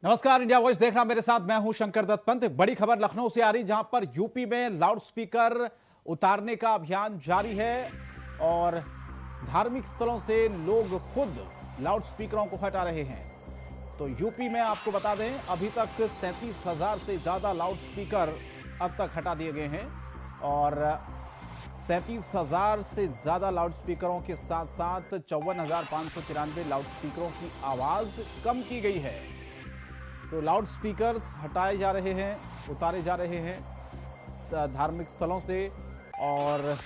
नमस्कार, India voice देख रहा मेरे साथ मैं हूं शंकर दत्त पंत। बड़ी खबर लखनऊ से आ रही, जहां पर यूपी में लाउड स्पीकर उतारने का अभियान जारी है और धार्मिक स्थलों से लोग खुद लाउड स्पीकरों को हटा रहे हैं। तो यूपी में आपको बता दें, अभी तक 37,000 से ज्यादा लाउड स्पीकर अब तक हटा दिए गए हैं और 37,000 से ज्यादा लाउड स्पीकरों के साथ साथ 54,593 लाउड स्पीकरों की आवाज कम की गई है। तो लाउड स्पीकर्स हटाए जा रहे हैं, उतारे जा रहे हैं धार्मिक स्थलों से और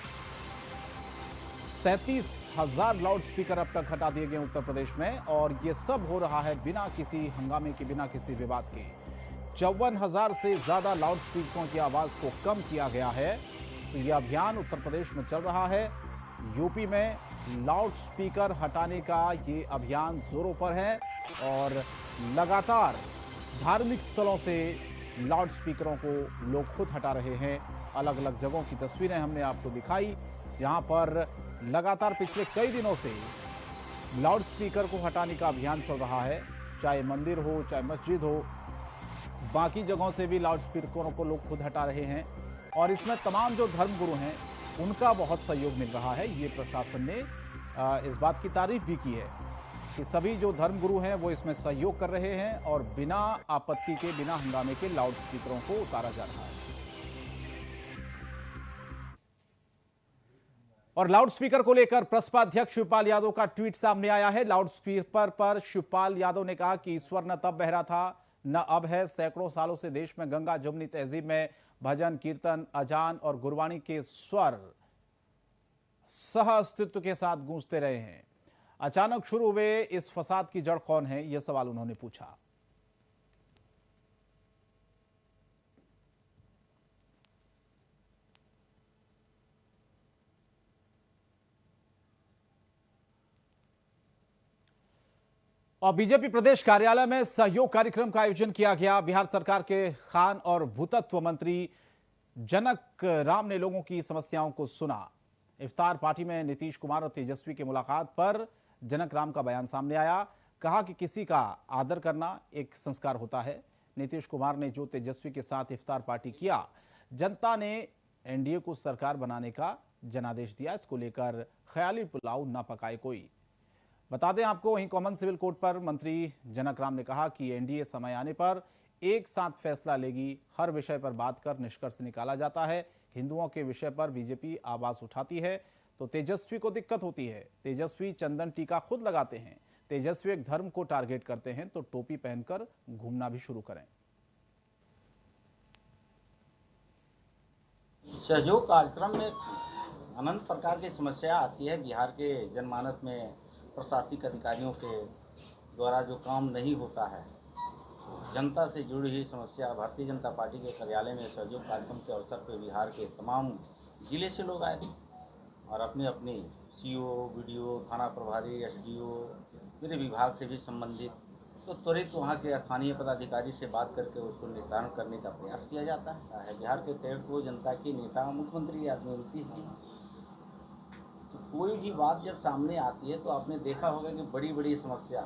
37,000 लाउड स्पीकर अब तक हटा दिए गए उत्तर प्रदेश में। और ये सब हो रहा है बिना किसी हंगामे के, बिना किसी विवाद के। 54,000 से ज्यादा लाउड स्पीकरों की आवाज को कम किया गया है। तो ये अभियान उत्तर प्रदेश में चल रहा है। यूपी में लाउड स्पीकर हटाने का ये अभियान जोरों पर है और लगातार धार्मिक स्थलों से लाउड स्पीकरों को लोग खुद हटा रहे हैं। अलग अलग जगहों की तस्वीरें हमने आपको दिखाई, जहां पर लगातार पिछले कई दिनों से लाउड स्पीकर को हटाने का अभियान चल रहा है। चाहे मंदिर हो, चाहे मस्जिद हो, बाकी जगहों से भी लाउड स्पीकरों को लोग खुद हटा रहे हैं। और इसमें तमाम जो धर्मगुरु हैं उनका बहुत सहयोग मिल रहा है। ये प्रशासन ने इस बात की तारीफ भी की है कि सभी जो धर्मगुरु हैं वो इसमें सहयोग कर रहे हैं और बिना आपत्ति के, बिना हंगामे के लाउड स्पीकरों को उतारा जा रहा है। और लाउड स्पीकर को लेकर प्रसपा अध्यक्ष शिवपाल यादव का ट्वीट सामने आया है। लाउड स्पीकर पर शिवपाल यादव ने कहा कि ईश्वर न तब बह रहा था न अब है। सैकड़ों सालों से देश में गंगा जमुनी तहजीब में भजन, कीर्तन, अजान और गुरबाणी के स्वर सह अस्तित्व के साथ गूंजते रहे हैं। अचानक शुरू हुए इस फसाद की जड़ कौन है, यह सवाल उन्होंने पूछा। और बीजेपी प्रदेश कार्यालय में सहयोग कार्यक्रम का आयोजन किया गया। बिहार सरकार के खान और भूतत्व मंत्री जनक राम ने लोगों की समस्याओं को सुना। इफ्तार पार्टी में नीतीश कुमार और तेजस्वी की मुलाकात पर जनक राम का बयान सामने आया। कहा कि किसी का आदर करना एक संस्कार होता है। नीतीश कुमार ने जो तेजस्वी के साथ इफ्तार पार्टी किया, जनता ने एनडीए को सरकार बनाने का जनादेश दिया। इसको लेकर ख्याली पुलाव ना पकाए कोई। बता दें आपको, वहीं कॉमन सिविल कोड पर मंत्री जनक राम ने कहा कि एनडीए समय आने पर एक साथ फैसला लेगी। हर विषय पर बात कर निष्कर्ष निकाला जाता है। हिंदुओं के विषय पर बीजेपी आवाज उठाती है तो तेजस्वी को दिक्कत होती है। तेजस्वी चंदन टीका खुद लगाते हैं। तेजस्वी एक धर्म को टारगेट करते हैं तो टोपी पहनकर घूमना भी शुरू करें। सहयोग कार्यक्रम में अनंत प्रकार की समस्या आती है। बिहार के जनमानस में प्रशासनिक अधिकारियों के द्वारा जो काम नहीं होता है, जनता से जुड़ी हुई समस्या। भारतीय जनता पार्टी के कार्यालय में सहयोग कार्यक्रम के अवसर पर बिहार के तमाम जिले से लोग आए थे और अपनी अपनी सीओ, वीडियो, थाना प्रभारी, एसडीओ, मेरे विभाग से भी संबंधित, तो त्वरित वहाँ के स्थानीय पदाधिकारी से बात करके उसको निस्तारण करने का प्रयास किया जाता है। बिहार के 13 जनता के नेता मुख्यमंत्री आदमी नीतीश जी, तो कोई भी बात जब सामने आती है तो आपने देखा होगा कि बड़ी बड़ी समस्या,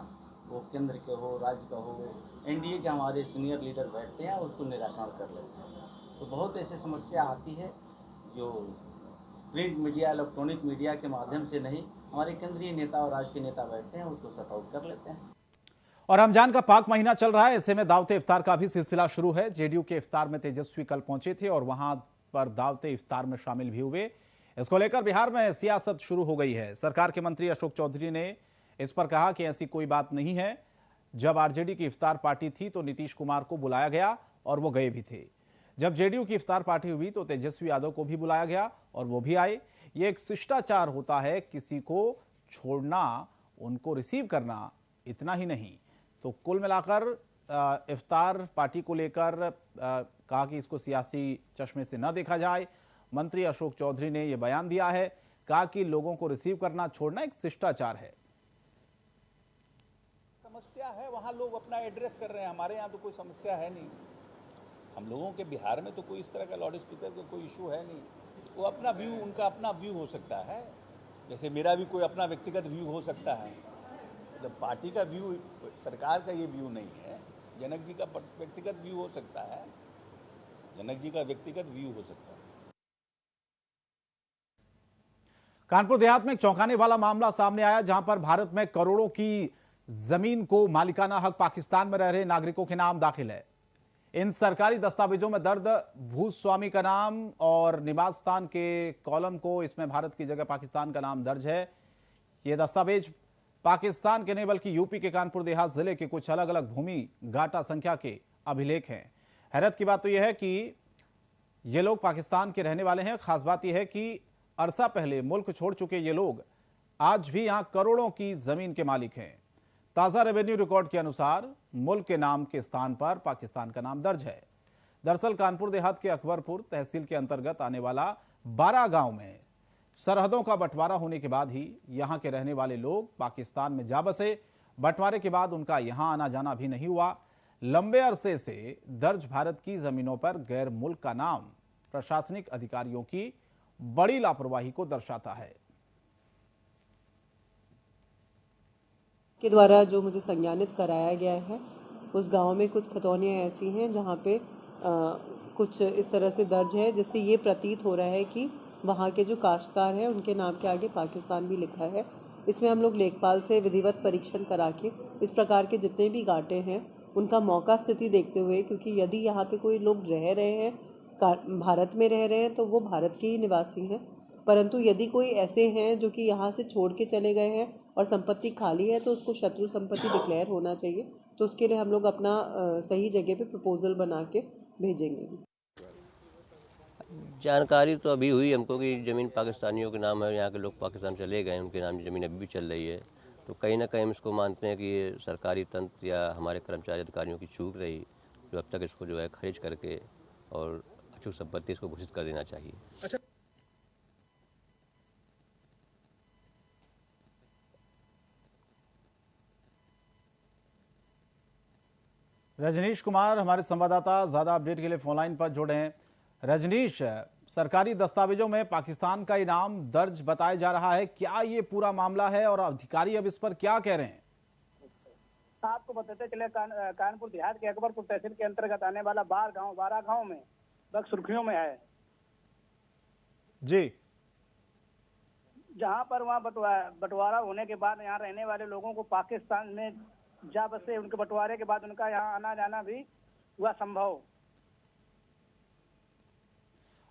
वो केंद्र के हो, राज्य का हो, एनडीए के हमारे सीनियर लीडर बैठते हैं, उसको निराकरण कर लेते हैं। तो बहुत ऐसी समस्या आती है जो प्रिंट मीडिया, इलेक्ट्रॉनिक मीडिया के माध्यम से नहीं, हमारे केंद्रीय नेता और राज्य के नेता बैठते हैं, उसको सॉर्ट आउट कर लेते हैं। और रमजान का पाक महीना चल रहा है, ऐसे में दावते इफ्तार का भी सिलसिला शुरू है। जेडीयू के इफ्तार में तेजस्वी कल पहुंचे थे और वहां पर दावते इफ्तार में शामिल भी हुए। इसको लेकर बिहार में सियासत शुरू हो गई है। सरकार के मंत्री अशोक चौधरी ने इस पर कहा कि ऐसी कोई बात नहीं है। जब आरजेडी की इफ्तार पार्टी थी तो नीतीश कुमार को बुलाया गया और वो गए भी थे। जब जेडीयू की इफ्तार पार्टी हुई तो तेजस्वी यादव को भी बुलाया गया और वो भी आए। ये एक शिष्टाचार होता है, किसी को छोड़ना, उनको रिसीव करना, इतना ही नहीं। तो कुल मिलाकर इफ्तार पार्टी को लेकर कहा कि इसको सियासी चश्मे से न देखा जाए। मंत्री अशोक चौधरी ने यह बयान दिया है, कहा कि लोगों को रिसीव करना, छोड़ना एक शिष्टाचार है। समस्या है वहाँ लोग अपना एड्रेस कर रहे हैं, हमारे यहाँ तो कोई समस्या है नहीं। हम लोगों के बिहार में तो कोई इस तरह का लाउड स्पीकर का कोई इशू है नहीं। वो अपना व्यू, उनका अपना व्यू हो सकता है, जैसे मेरा भी कोई अपना व्यक्तिगत व्यू हो सकता है। मतलब पार्टी का व्यू, सरकार का ये व्यू नहीं है। जनक जी का व्यक्तिगत व्यू हो सकता है, जनक जी का व्यक्तिगत व्यू हो सकता है। कानपुर देहात में एक चौंकाने वाला मामला सामने आया, जहां पर भारत में करोड़ों की जमीन को मालिकाना हक पाकिस्तान में रह रहे नागरिकों के नाम दाखिल है। इन सरकारी दस्तावेजों में दर्ज भूस्वामी का नाम और निवास स्थान के कॉलम को इसमें भारत की जगह पाकिस्तान का नाम दर्ज है। ये दस्तावेज पाकिस्तान के नहीं बल्कि यूपी के कानपुर देहात जिले के कुछ अलग अलग भूमि घाटा संख्या के अभिलेख हैं। हैरत की बात तो यह है कि ये लोग पाकिस्तान के रहने वाले हैं। खास बात यह है कि अरसा पहले मुल्क छोड़ चुके ये लोग आज भी यहां करोड़ों की जमीन के मालिक हैं। ताजा रेवेन्यू रिकॉर्ड के अनुसार मुल्क के नाम के स्थान पर पाकिस्तान का नाम दर्ज है। दरअसल कानपुर देहात के अकबरपुर तहसील के अंतर्गत आने वाला 12 गांव में सरहदों का बंटवारा होने के बाद ही यहां के रहने वाले लोग पाकिस्तान में जा बसे। बंटवारे के बाद उनका यहां आना जाना भी नहीं हुआ। लंबे अरसे से दर्ज भारत की जमीनों पर गैर मुल्क का नाम प्रशासनिक अधिकारियों की बड़ी लापरवाही को दर्शाता है। के द्वारा जो मुझे संज्ञानित कराया गया है, उस गांव में कुछ खतौनियाँ ऐसी हैं जहां पे कुछ इस तरह से दर्ज है जिससे ये प्रतीत हो रहा है कि वहां के जो काश्तकार हैं उनके नाम के आगे पाकिस्तान भी लिखा है। इसमें हम लोग लेखपाल से विधिवत परीक्षण करा के इस प्रकार के जितने भी घाटे हैं उनका मौका स्थिति देखते हुए, क्योंकि यदि यहाँ पे कोई लोग रह रहे हैं, भारत में रह रहे हैं, तो वो भारत के ही निवासी हैं, परंतु यदि कोई ऐसे हैं जो कि यहाँ से छोड़ के चले गए हैं और संपत्ति खाली है तो उसको शत्रु संपत्ति डिक्लेयर होना चाहिए। तो उसके लिए हम लोग अपना सही जगह पे प्रपोजल बना के भेजेंगे। जानकारी तो अभी हुई हमको कि ज़मीन पाकिस्तानियों के नाम है, यहाँ के लोग पाकिस्तान चले गए, उनके नाम ज़मीन अभी भी चल रही है। तो कहीं ना कहीं हम इसको मानते हैं कि ये सरकारी तंत्र या हमारे कर्मचारी अधिकारियों की चूक रही, जो अब तक इसको जो है खारिज करके और अचूक संपत्ति इसको घोषित कर देना चाहिए। अच्छा, रजनीश कुमार हमारे संवाददाता ज्यादा अपडेट के लिए फोन लाइन पर जुड़े हैं। रजनीश, सरकारी दस्तावेजों में पाकिस्तान का इनाम दर्ज बताया जा रहा है, क्या ये पूरा मामला है और अधिकारी अब इस पर क्या कह रहे हैं? आपको बताते चले कानपुर देहात के अकबरपुर तहसील के अंतर्गत आने वाला 12 गांव में बस सुर्खियों में है जी, जहां पर वहां बंटवारा होने के बाद यहाँ रहने वाले लोगों को पाकिस्तान में जा बसे, उनके बंटवारे के बाद उनका यहाँ आना जाना भी हुआ संभव।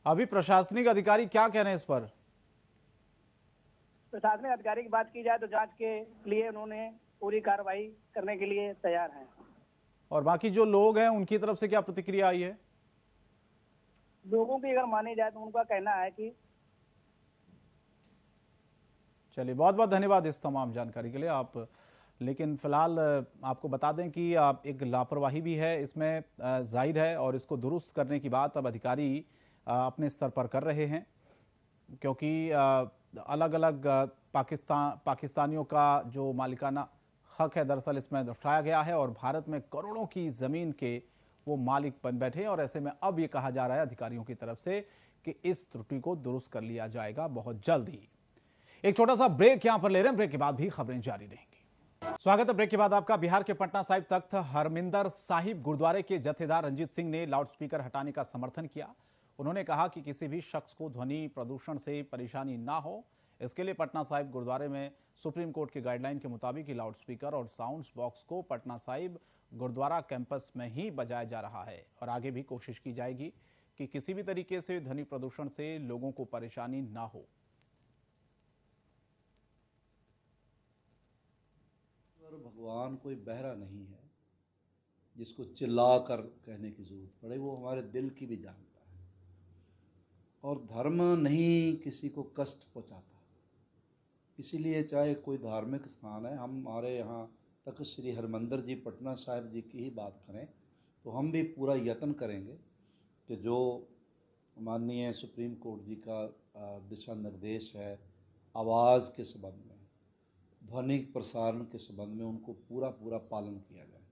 अभी प्रशासनिक अधिकारी क्या कह रहे हैं इस पर? प्रशासनिक अधिकारी की बात की जाए तो जांच के लिए उन्होंने पूरी कार्रवाई करने के लिए तैयार हैं। और बाकी जो लोग हैं उनकी तरफ से क्या प्रतिक्रिया आई है? लोगों की अगर मानी जाए तो उनका कहना है कि चलिए, बहुत बहुत धन्यवाद इस तमाम जानकारी के लिए आप। लेकिन फिलहाल आपको बता दें कि एक लापरवाही भी है इसमें जाहिर है, और इसको दुरुस्त करने की बात अब अधिकारी अपने स्तर पर कर रहे हैं, क्योंकि अलग अलग पाकिस्तानियों का जो मालिकाना हक है दरअसल इसमें दर्शाया गया है, और भारत में करोड़ों की ज़मीन के वो मालिक बन बैठे हैं। और ऐसे में अब ये कहा जा रहा है अधिकारियों की तरफ से कि इस त्रुटि को दुरुस्त कर लिया जाएगा बहुत जल्द ही। एक छोटा सा ब्रेक यहां पर ले रहे हैं, ब्रेक के बाद भी खबरें जारी रहेंगी। स्वागत है ब्रेक के बाद आपका। बिहार के पटना साहिब तख्त हरमिंदर साहिब गुरुद्वारे के जथेदार रंजीत सिंह ने लाउडस्पीकर हटाने का समर्थन किया। उन्होंने कहा कि किसी भी शख्स को ध्वनि प्रदूषण से परेशानी ना हो, इसके लिए पटना साहिब गुरुद्वारे में सुप्रीम कोर्ट की गाइडलाइन के मुताबिक लाउडस्पीकर और साउंड बॉक्स को पटना साहिब गुरुद्वारा कैंपस में ही बजाया जा रहा है, और आगे भी कोशिश की जाएगी कि किसी भी तरीके से ध्वनि प्रदूषण से लोगों को परेशानी ना हो। भगवान कोई बहरा नहीं है जिसको चिल्ला कर कहने की जरूरत पड़े, वो हमारे दिल की भी जानता है। और धर्म नहीं किसी को कष्ट पहुंचाता, इसीलिए चाहे कोई धार्मिक स्थान है, हमारे यहाँ तक श्री हरमंदिर जी पटना साहिब जी की ही बात करें तो हम भी पूरा यत्न करेंगे कि जो माननीय सुप्रीम कोर्ट जी का दिशा निर्देश है आवाज़ के संबंध में, ध्वनि प्रसारण के संबंध में, उनको पूरा पालन किया जाए।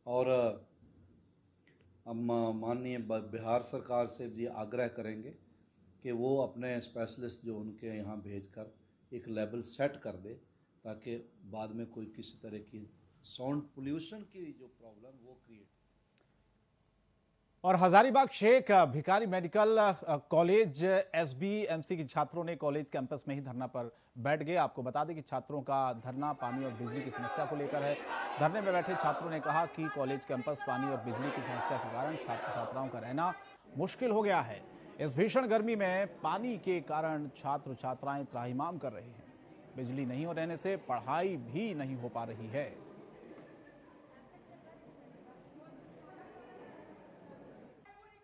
और हम माननीय बिहार सरकार से भी आग्रह करेंगे कि वो अपने स्पेशलिस्ट जो उनके यहाँ भेजकर एक लेवल सेट कर दे, ताकि बाद में कोई किसी तरह की साउंड पोल्यूशन की जो प्रॉब्लम वो क्रिएट। और हजारीबाग शेख भिखारी मेडिकल कॉलेज एसबीएमसी के छात्रों ने कॉलेज कैंपस में ही धरना पर बैठ गए। आपको बता दें कि छात्रों का धरना पानी और बिजली की समस्या को लेकर है। धरने में बैठे छात्रों ने कहा कि कॉलेज कैंपस पानी और बिजली की समस्या के कारण छात्र छात्राओं का रहना मुश्किल हो गया है। इस भीषण गर्मी में पानी के कारण छात्र छात्राएं त्राहिमाम कर रहे हैं। बिजली नहीं हो रहने से पढ़ाई भी नहीं हो पा रही है।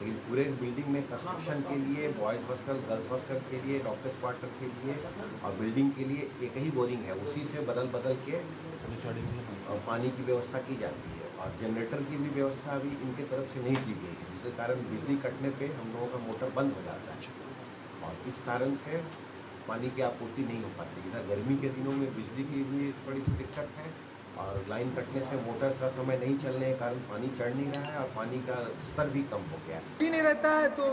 पूरे बिल्डिंग में कंस्ट्रक्शन के लिए बॉयज़ हॉस्टल, गर्ल्स हॉस्टल के लिए, डॉक्टर्स क्वार्टर के लिए और बिल्डिंग के लिए एक ही बोरिंग है, उसी से बदल के पानी की व्यवस्था की जाती है। और जनरेटर की भी व्यवस्था अभी इनके तरफ से नहीं की गई है, जिसके कारण बिजली कटने पे हम लोगों का मोटर बंद हो जाता है और इस कारण से पानी की आपूर्ति नहीं हो पाती। इधर गर्मी के दिनों में बिजली की भी थोड़ी सी दिक्कत है और लाइन कटने से मोटर का समय नहीं चलने के कारण पानी चढ़ नहीं रहा है और पानी का स्तर भी कम हो गया है। बिजली नहीं रहता है तो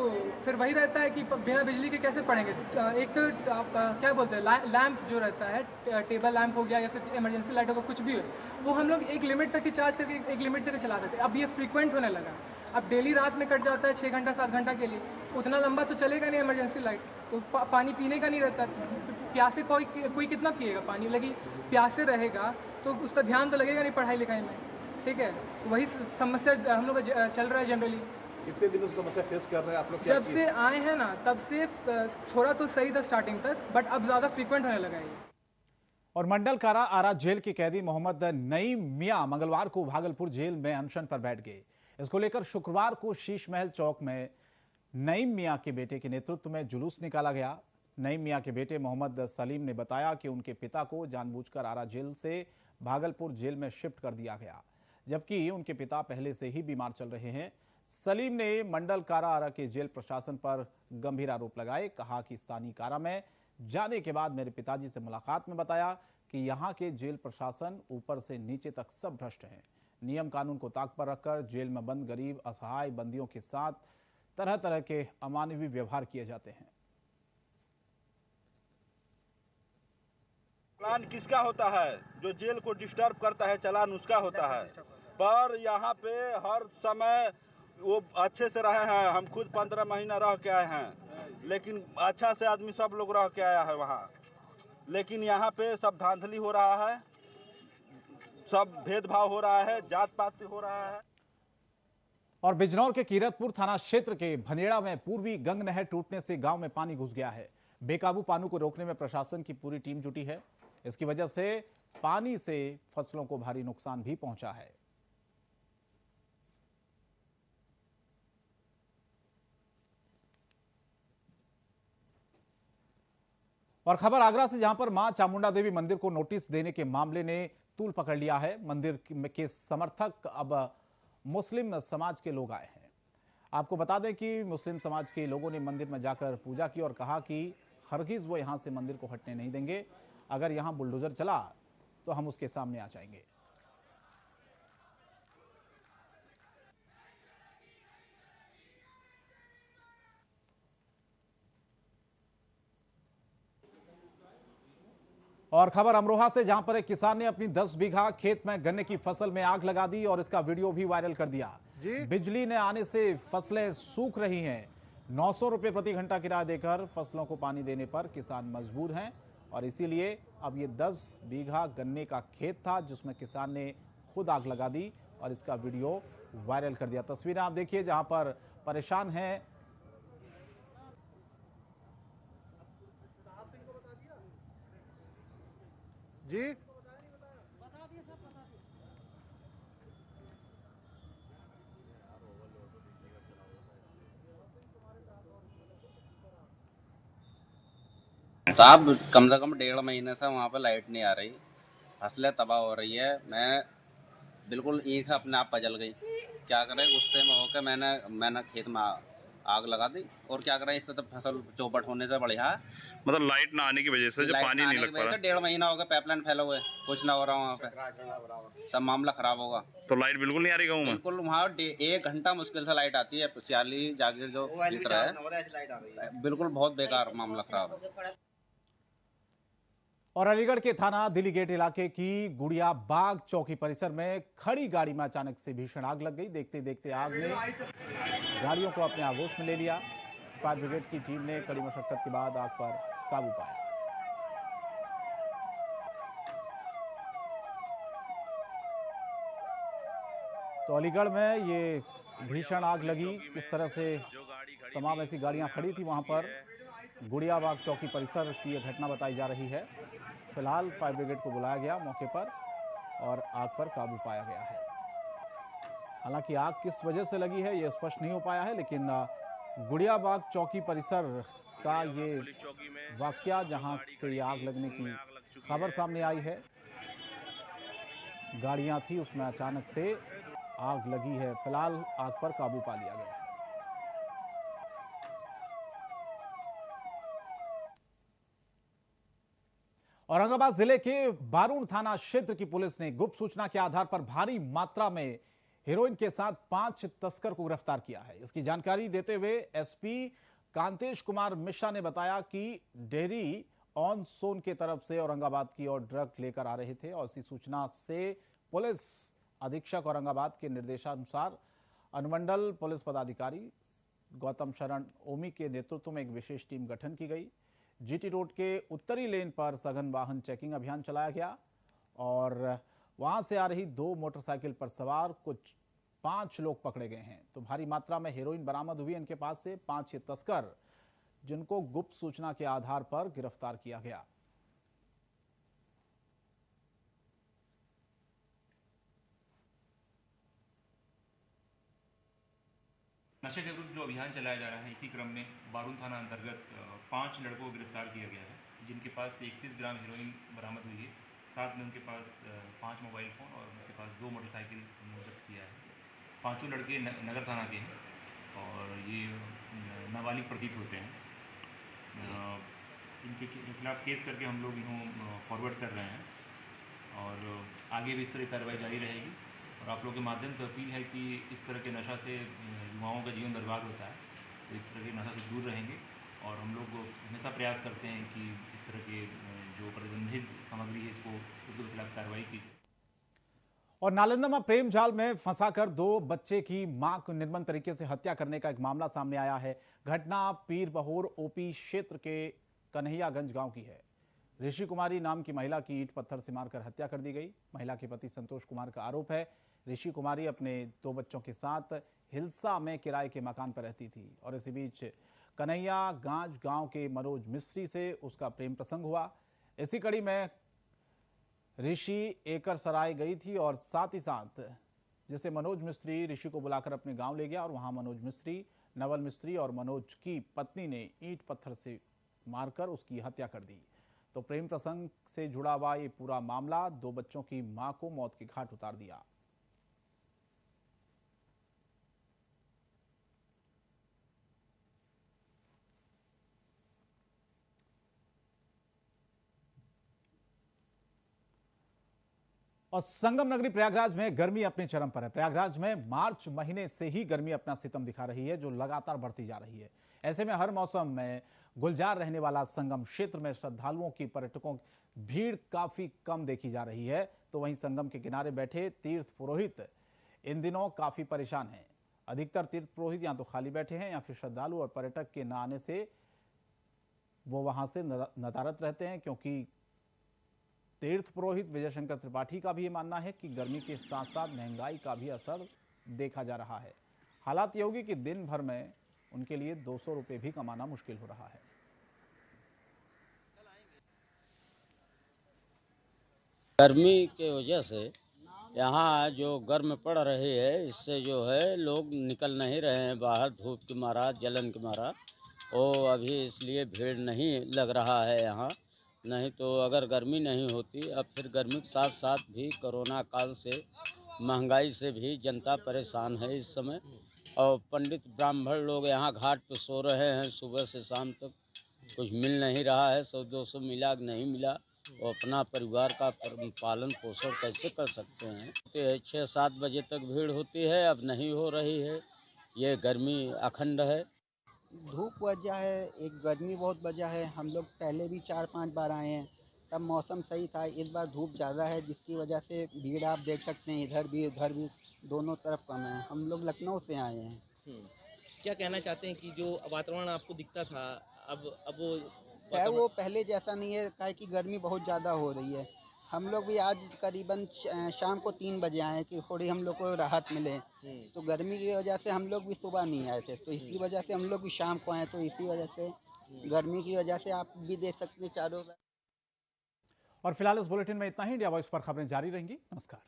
फिर वही रहता है कि बिना बिजली के कैसे पढ़ेंगे। एक तो आप क्या बोलते हैं, लैंप जो रहता है, टेबल लैंप हो गया या फिर इमरजेंसी लाइट होगा, कुछ भी हो, वो हम लोग एक लिमिट तक ही चार्ज करके एक लिमिट तक चलाते थे। अब ये फ्रीक्वेंट होने लगा। अब डेली रात में कट जाता है 6 घंटा 7 घंटा के लिए, उतना लंबा तो चलेगा नहीं इमरजेंसी लाइट, तो पानी पीने का नहीं रहता। प्यासे कोई कितना पिएगा पानी, लगी प्यासे रहेगा तो उसका ध्यान तो लगेगा नहीं पढ़ाई लिखाई में। ठीक है, वही समस्या हम लोग का चल रहा है जनरली। कितने दिनों से समस्या फेस कर रहे हैं आप लोग? जब से आए हैं ना तब से थोड़ा तो सही था स्टार्टिंग तक, बट अब ज़्यादा फ्रीक्वेंट होने लगा है। और मंडल कारा आरा जेल के कैदी मोहम्मद नईम मियां मंगलवार को भागलपुर जेल में अनशन पर बैठ गए। इसको लेकर शुक्रवार को शीश महल चौक में नईम मियां के बेटे के नेतृत्व में जुलूस निकाला गया। नईम मियां के बेटे मोहम्मद सलीम ने बताया कि उनके पिता को जानबूझकर आरा जेल से भागलपुर जेल में शिफ्ट कर दिया गया, जबकि उनके पिता पहले से ही बीमार चल रहे हैं। सलीम ने मंडल कारा आरा के जेल प्रशासन पर गंभीर आरोप लगाए। कहा कि स्थानीय कारा में जाने के बाद मेरे पिताजी से मुलाकात में बताया कि यहाँ के जेल प्रशासन ऊपर से नीचे तक सब भ्रष्ट हैं। नियम कानून को ताक पर रखकर जेल में बंद गरीब असहाय बंदियों के साथ तरह तरह के अमानवीय व्यवहार किए जाते हैं। चालान किसका होता है? जो जेल को डिस्टर्ब करता है चालान उसका होता है। पर यहाँ पे हर समय वो अच्छे से रहे हैं। हम खुद 15 महीना रह के आए हैं, लेकिन अच्छा से आदमी सब लोग रह के आया है वहाँ। लेकिन यहाँ पे सब धांधली हो रहा है, सब भेदभाव हो रहा है, जात पात हो रहा है। और बिजनौर के कीरतपुर थाना क्षेत्र के भंदेड़ा में पूर्वी गंग नहर टूटने से गांव में पानी घुस गया है। बेकाबू पानी को रोकने में प्रशासन की पूरी टीम जुटी है। इसकी वजह से पानी से फसलों को भारी नुकसान भी पहुंचा है। और खबर आगरा से, जहां पर मां चामुंडा देवी मंदिर को नोटिस देने के मामले ने तूल पकड़ लिया है। मंदिर के समर्थक अब मुस्लिम समाज के लोग आए हैं। आपको बता दें कि मुस्लिम समाज के लोगों ने मंदिर में जाकर पूजा की और कहा कि हरगिज वो यहां से मंदिर को हटने नहीं देंगे। अगर यहां बुलडोजर चला तो हम उसके सामने आ जाएंगे। और खबर अमरोहा से, जहां पर एक किसान ने अपनी 10 बीघा खेत में गन्ने की फसल में आग लगा दी और इसका वीडियो भी वायरल कर दिया। बिजली ने आने से फसलें सूख रही हैं। 900 रुपए प्रति घंटा किराया देकर फसलों को पानी देने पर किसान मजबूर हैं और इसीलिए अब ये 10 बीघा गन्ने का खेत था जिसमें किसान ने खुद आग लगा दी और इसका वीडियो वायरल कर दिया। तस्वीरें आप देखिए जहां पर परेशान हैं जी। साहब कम से कम 1.5 महीने से वहाँ पे लाइट नहीं आ रही, फसलें तबाह हो रही है। मैं बिल्कुल ईख अपने आप पजल गई। क्या करें, गुस्से में होकर मैंने खेत में आग लगा दी। और क्या करें, इससे तो फसल चौपट होने से बढ़िया है। मतलब लाइट ना आने की वजह से जो पानी नहीं लग पा रहा। 1.5 महीना हो गया, पाइपलाइन फैले हुए, कुछ ना हो रहा वहाँ पे, सब मामला खराब होगा। तो लाइट बिल्कुल नहीं आ रही गाँव में? बिल्कुल, वहाँ 1 घंटा मुश्किल से लाइट आती है। सियाली जागीर जो लीटर है, बिल्कुल बहुत बेकार मामला खराब है। और अलीगढ़ के थाना दिल्ली गेट इलाके की गुड़िया बाग चौकी परिसर में खड़ी गाड़ी में अचानक से भीषण आग लग गई। देखते देखते आग ने गाड़ियों को अपने आगोश में ले लिया। फायर ब्रिगेड की टीम ने कड़ी मशक्कत के बाद आग पर काबू पाया। तो अलीगढ़ में ये भीषण आग लगी, किस तरह से तमाम ऐसी गाड़ियां खड़ी थी वहां पर। गुड़िया बाग चौकी परिसर की यह घटना बताई जा रही है। फिलहाल फायर ब्रिगेड को बुलाया गया मौके पर और आग पर काबू पाया गया है। हालांकि आग किस वजह से लगी है यह स्पष्ट नहीं हो पाया है, लेकिन गुड़िया बाग चौकी परिसर का ये वाकया जहां से ये आग लगने की खबर सामने आई है, गाड़ियां थी उसमें अचानक से आग लगी है। फिलहाल आग पर काबू पा लिया गया है। औरंगाबाद जिले के बारूण थाना क्षेत्र की पुलिस ने गुप्त सूचना के आधार पर भारी मात्रा में हेरोइन के साथ 5 तस्कर को गिरफ्तार किया है। इसकी जानकारी देते हुए एसपी कांतेश कुमार मिश्रा ने बताया कि डेहरी ऑन सोन के तरफ से औरंगाबाद की ओर ड्रग लेकर आ रहे थे और इसी सूचना से पुलिस अधीक्षक औरंगाबाद के निर्देशानुसार अनुमंडल पुलिस पदाधिकारी गौतम शरण ओमी के नेतृत्व में एक विशेष टीम गठन की गई। जीटी रोड के उत्तरी लेन पर सघन वाहन चेकिंग अभियान चलाया गया और वहां से आ रही 2 मोटरसाइकिल पर सवार कुछ 5 लोग पकड़े गए हैं। तो भारी मात्रा में हेरोइन बरामद हुई इनके पास से। 5 ये तस्कर जिनको गुप्त सूचना के आधार पर गिरफ्तार किया गया। नशे के विरुद्ध जो अभियान चलाया जा रहा है, इसी क्रम में बारूण थाना अंतर्गत 5 लड़कों को गिरफ्तार किया गया है, जिनके पास से 31 ग्राम हेरोइन बरामद हुई है। साथ में उनके पास 5 मोबाइल फ़ोन और उनके पास 2 मोटरसाइकिल जब्त किया है। 5 लड़के नगर थाना के हैं और ये नाबालिग प्रतीत होते हैं। इनके खिलाफ केस करके हम लोग इन्हों फॉरवर्ड कर रहे हैं और आगे भी इस तरह कार्रवाई जारी रहेगी। और आप लोगों के माध्यम से अपील है कि इस तरह के नशा से युवाओं का जीवन बर्बाद होता है, तो इस तरह के नशा से दूर रहेंगे। और हम लोग हमेशा प्रयास करते हैं कि इस तरह के जो प्रतिबंधित सामग्री है इसके खिलाफ कार्रवाई की जाए। और नालंदा में प्रेम जाल में फंसाकर 2 बच्चे की मां को निर्मम तरीके से हत्या करने का एक मामला सामने आया है। घटना पीर बहोर ओपी क्षेत्र के कन्हैयागंज गांव की है। ऋषि कुमारी नाम की महिला की ईंट पत्थर से मारकर हत्या कर दी गई। महिला के पति संतोष कुमार का आरोप है ऋषि कुमारी अपने 2 बच्चों के साथ हिलसा में किराए के मकान पर रहती थी और इसी बीच कन्हैयागंज गांव के मनोज मिस्त्री से उसका प्रेम प्रसंग हुआ। इसी कड़ी में ऋषि एकर सराय गई थी और साथ ही साथ जिसे मनोज मिस्त्री ऋषि को बुलाकर अपने गांव ले गया और वहां मनोज मिस्त्री, नवल मिस्त्री और मनोज की पत्नी ने ईंट पत्थर से मारकर उसकी हत्या कर दी। तो प्रेम प्रसंग से जुड़ा हुआ ये पूरा मामला 2 बच्चों की मां को मौत के घाट उतार दिया। और संगम नगरी प्रयागराज में गर्मी अपने चरम पर है। प्रयागराज में मार्च महीने से ही गर्मी अपना सितम दिखा रही है, जो लगातार बढ़ती जा रही है। ऐसे में हर मौसम में गुलजार रहने वाला संगम क्षेत्र में श्रद्धालुओं की, पर्यटकों की भीड़ काफी कम देखी जा रही है। तो वहीं संगम के किनारे बैठे तीर्थ पुरोहित इन दिनों काफी परेशान हैं। अधिकतर तीर्थ पुरोहित या तो खाली बैठे हैं या फिर श्रद्धालु और पर्यटक के न आने से वो वहां से नदारद रहते हैं, क्योंकि तीर्थ पुरोहित विजय शंकर त्रिपाठी का भी ये मानना है कि गर्मी के साथ साथ महंगाई का भी असर देखा जा रहा है। हालात ये होगी कि दिन भर में उनके लिए 200 रुपये भी कमाना मुश्किल हो रहा है। गर्मी के वजह से यहाँ जो गर्म पड़ रही है, इससे जो है लोग निकल नहीं रहे हैं बाहर, धूप के मारा, जलन के मारा। और अभी इसलिए भीड़ नहीं लग रहा है यहाँ। नहीं तो अगर गर्मी नहीं होती, अब फिर गर्मी के साथ साथ भी कोरोना काल से, महंगाई से भी जनता परेशान है इस समय। और पंडित ब्राह्मण लोग यहाँ घाट पे सो रहे हैं सुबह से शाम तक, कुछ मिल नहीं रहा है। 100-200 मिला नहीं मिला, वो अपना परिवार का पालन पोषण कैसे कर सकते हैं। 6-7 बजे तक भीड़ होती है, अब नहीं हो रही है। ये गर्मी अखंड है। धूप वजह है, एक गर्मी बहुत वजह है। हम लोग पहले भी 4-5 बार आए हैं, तब मौसम सही था। इस बार धूप ज़्यादा है जिसकी वजह से भीड़ आप देख सकते हैं, इधर भी उधर भी दोनों तरफ कम है। हम लोग लखनऊ से आए हैं। क्या कहना चाहते हैं कि जो वातावरण आपको दिखता था अब वो पहले जैसा नहीं है, काहे कि गर्मी बहुत ज़्यादा हो रही है। हम लोग भी आज करीबन शाम को 3 बजे आए कि थोड़ी हम लोग को राहत मिले। तो गर्मी की वजह से हम लोग भी सुबह नहीं आए थे, तो इसी वजह से हम लोग भी शाम को आए। तो इसी वजह से गर्मी की वजह से आप भी देख सकते हैं चारों। और फिलहाल इस बुलेटिन में इतना ही। इंडिया वॉइस पर खबरें जारी रहेंगी। नमस्कार।